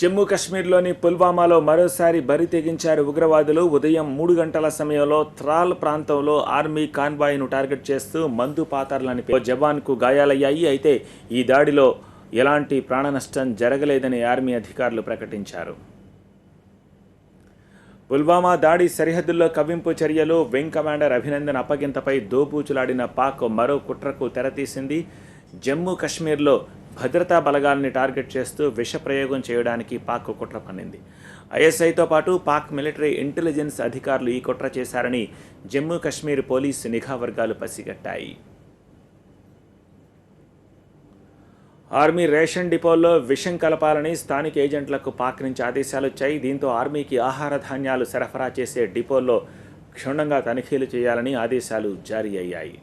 జమ్మూ కశ్మీర్లోని పుల్వామాలో మరోసారి బరి తెగించారు ఉగ్రవాదులు. ఉదయం 3 గంటల సమయంలో త్రాల్ ప్రాంతంలో ఆర్మీ కాన్వాయ్ను టార్గెట్ చేస్తూ మందు పాతర్లని జవాన్కు గాయాలయ్యాయి. అయితే ఈ దాడిలో ఎలాంటి ప్రాణనష్టం జరగలేదని ఆర్మీ అధికారులు ప్రకటించారు. పుల్వామా దాడి సరిహద్దుల్లో కవ్వింపు చర్యలు, వింగ్ కమాండర్ అభినందన్ అప్పగింతపై దోబూచులాడిన పాక్ మరో కుట్రకు తెరతీసింది. జమ్మూ కశ్మీర్లో భద్రతా బలగాల్ని టార్గెట్ చేస్తూ విషప్రయోగం చేయడానికి పాక్ కుట్ర పన్నింది. ఐఎస్ఐతో పాటు పాక్ మిలిటరీ ఇంటెలిజెన్స్ అధికారులు ఈ కుట్ర చేశారని జమ్మూ కశ్మీర్ పోలీసు నిఘా వర్గాలు పసిగట్టాయి. ఆర్మీ రేషన్ డిపోల్లో విషం కలపాలని స్థానిక ఏజెంట్లకు పాక్ నుంచి ఆదేశాలు వచ్చాయి. దీంతో ఆర్మీకి ఆహార ధాన్యాలు సరఫరా చేసే డిపోల్లో క్షుణ్ణంగా తనిఖీలు చేయాలని ఆదేశాలు జారీ అయ్యాయి.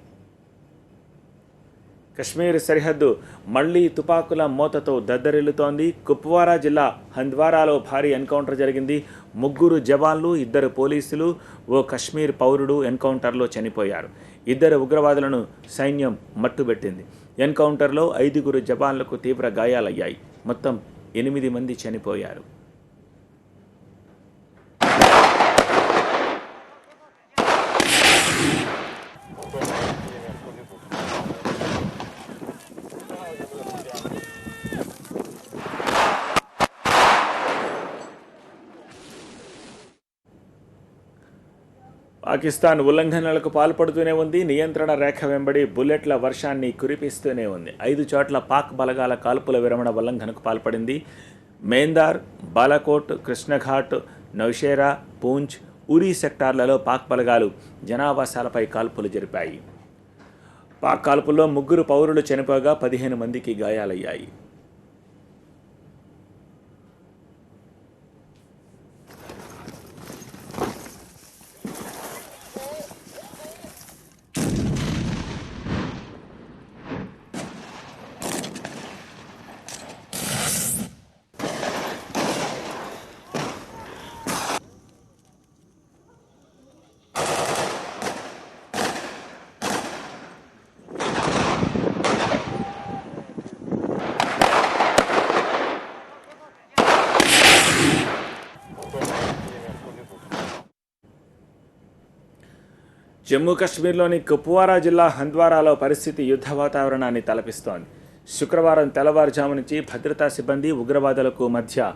కశ్మీర్ సరిహద్దు మళ్లీ తుపాకుల మోతతో దద్దరిల్లుతోంది. కుప్వారా జిల్లా హంద్వారాలో భారీ ఎన్కౌంటర్ జరిగింది. 3 జవాన్లు, 2 పోలీసులు, ఓ కశ్మీర్ పౌరుడు ఎన్కౌంటర్లో చనిపోయారు. 2 ఉగ్రవాదులను సైన్యం మట్టుబెట్టింది. ఎన్కౌంటర్లో 5 జవాన్లకు తీవ్ర గాయాలయ్యాయి. మొత్తం 8 మంది చనిపోయారు. పాకిస్తాన్ ఉల్లంఘనలకు పాల్పడుతూనే ఉంది. నియంత్రణ రేఖ వెంబడి బుల్లెట్ల వర్షాన్ని కురిపిస్తూనే ఉంది. 5 చోట్ల పాక్ బలగాల కాల్పుల విరమణ ఉల్లంఘనకు పాల్పడింది. మేందార్, బాలాకోట్, కృష్ణఘాట్, నౌషేరా, పూంచ్, ఉరీ సెక్టార్లలో పాక్ బలగాలు జనావాసాలపై కాల్పులు జరిపాయి. పాక్ కాల్పుల్లో 3 పౌరులు చనిపోగా 15 మందికి గాయాలయ్యాయి. జమ్మూ కశ్మీర్లోని కుప్వారా జిల్లా హంద్వారాలో పరిస్థితి యుద్ధ వాతావరణాన్ని తలపిస్తోంది. శుక్రవారం తెల్లవారుజాము నుంచి భద్రతా సిబ్బంది, ఉగ్రవాదులకు మధ్య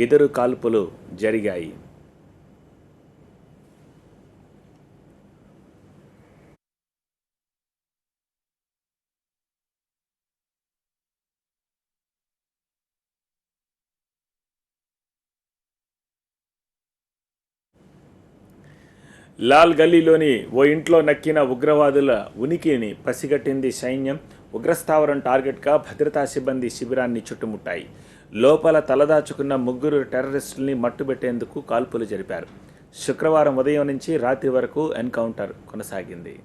ఎదురు కాల్పులు జరిగాయి. లాల్ గల్లీలోని ఓ ఇంట్లో నక్కిన ఉగ్రవాదుల ఉనికిని పసిగట్టింది సైన్యం. ఉగ్రస్థావరం టార్గెట్గా భద్రతా సిబ్బంది శిబిరాన్ని చుట్టుముట్టాయి. లోపల తలదాచుకున్న 3 టెర్రరిస్టుల్ని మట్టుబెట్టేందుకు కాల్పులు జరిపారు. శుక్రవారం ఉదయం నుంచి రాత్రి వరకు ఎన్కౌంటర్ కొనసాగింది.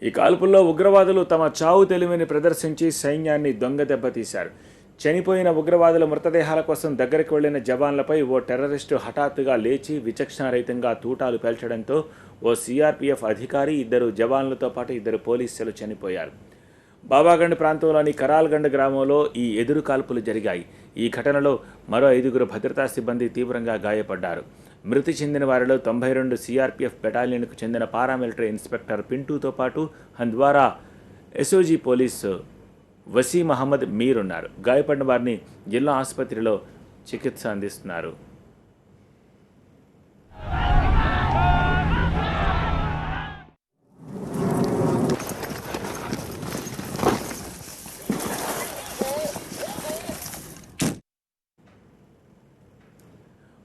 ఈ కాల్పుల్లో ఉగ్రవాదులు తమ చావు తెలివిని ప్రదర్శించి సైన్యాన్ని దొంగ దెబ్బతీశారు. చనిపోయిన ఉగ్రవాదుల మృతదేహాల కోసం దగ్గరికి వెళ్లిన జవాన్లపై ఓ టెర్రరిస్టు హఠాత్తుగా లేచి విచక్షణారహితంగా తూటాలు పేల్చడంతో ఓ సిఆర్పీఎఫ్ అధికారి, 2 జవాన్లతో పాటు 2 పోలీసులు చనిపోయారు. బాబాగండ్ ప్రాంతంలోని కరాల్గండ్ గ్రామంలో ఈ ఎదురు కాల్పులు జరిగాయి. ఈ ఘటనలో మరో 5 భద్రతా సిబ్బంది తీవ్రంగా గాయపడ్డారు. మృతి చెందిన వారిలో 92 సిఆర్పీఎఫ్ బెటాలియన్కు చెందిన పారామిలిటరీ ఇన్స్పెక్టర్ పింటూతో పాటు హంద్వారా ఎస్ఓజీ పోలీసు వసీం అహ్మద్ మీర్ ఉన్నారు. గాయపడిన వారిని జిల్లా ఆసుపత్రిలో చికిత్స అందిస్తున్నారు.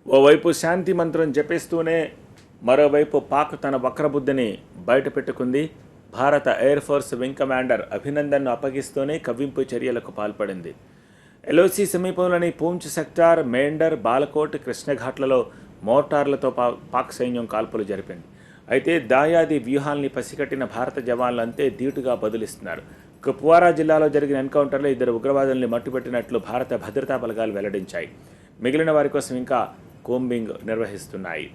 ఓవైపు శాంతి మంత్రం జపిస్తూనే మరోవైపు పాక్ తన వక్రబుద్ధిని బయటపెట్టుకుంది. భారత ఎయిర్ ఫోర్స్ వింగ్ కమాండర్ అభినందన్ను అప్పగిస్తూనే కవ్వింపు చర్యలకు పాల్పడింది. ఎల్ఓసి సమీపంలోని పూంచ్ సెక్టార్, మేండర్, బాలకోట్, కృష్ణఘాట్లలో మోటార్లతో పాక్ సైన్యం కాల్పులు జరిపింది. అయితే దాయాది వ్యూహాల్ని పసిగట్టిన భారత జవాన్లు అంతే ధీటుగా బదులిస్తున్నారు. కుప్వారా జిల్లాలో జరిగిన ఎన్కౌంటర్లో 2 ఉగ్రవాదుల్ని మట్టుపెట్టినట్లు భారత భద్రతా బలగాలు వెల్లడించాయి. మిగిలిన వారి కోసం ఇంకా కోంబింగ్ నిర్వహిస్తున్నాయి.